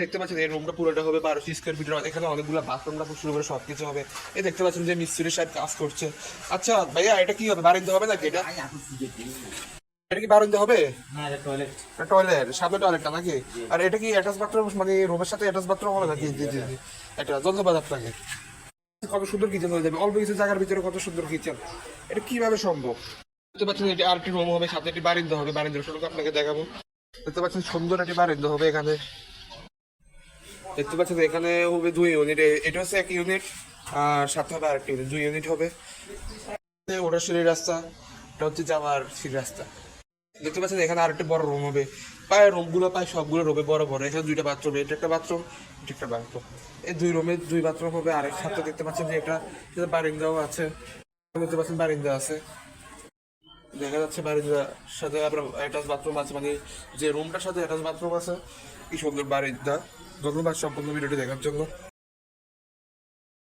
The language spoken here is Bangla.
দেখতে পাচ্ছেন এই রুমটা পুরোটা হবে 1200 স্কোয়ার ফিটের। এখানে অনেকগুলো বাথরুম শুরু করে সবকিছু হবে। এই দেখতে পাচ্ছেন যে মিস্ত্রি সাহেব কাজ করছে। আচ্ছা ভাইয়া, এটা কি হবে, বারিন্দা হবে নাকি? এটা কি বারিন্দা হবে? টয়লেট, সামনে টয়লেটটা নাকি? আর এটা কি অ্যাটাচ বাথরুম, মানে রুমের সাথে অ্যাটাচ বাথরুম হবে নাকি? জি জি জি, এটা ধন্যবাদ আপনাকে। কত সুন্দর কিচেন হয়ে যাবে অল্প কিছু জায়গার ভিতরে, কত সুন্দর কিচেন। এটা কিভাবে সম্ভব? দেখতে পাচ্ছেন এটি আরেকটি রুম হবে, সাথে একটি বারিন্দা হবে। বারিন্দার শুরু আপনাকে দেখাবো। দেখতে পাচ্ছেন সুন্দর একটি বারিন্দা হবে এখানে। দেখতে পাচ্ছেন এখানে হবে 2 ইউনিট, এটা হচ্ছে 1 ইউনিট, আর সাথে হবে আরেকটি ইউনিট, 2 ইউনিট হবে। ওটার সিঁড়ির রাস্তা, এটা হচ্ছে যাওয়ার সিঁড়ি রাস্তা। দেখতে পাচ্ছেন এখানে আরেকটি বড় রুম হবে। প্রায় রুমগুলো প্রায় সবগুলো রুমে বড় বড়। এখানে 2টা বাথরুম, এটা একটা বাথরুম, এটা একটা বাথরুম। এই 2 রুমে 2 বাথরুম হবে। আরেক সাথে দেখতে পাচ্ছেন যে এটা বারিন্দাও আছে। দেখতে পাচ্ছেন বারিন্দা আছে, দেখা যাচ্ছে বারিন্দার সাথে আপনার অ্যাটাচ বাথরুম আছে, মানে যে রুমটার সাথে অ্যাটাচ বাথরুম আছে। কি সুন্দর বারিন্দা। ধন্যবাদ সম্পূর্ণ ভিডিওটি দেখার জন্য।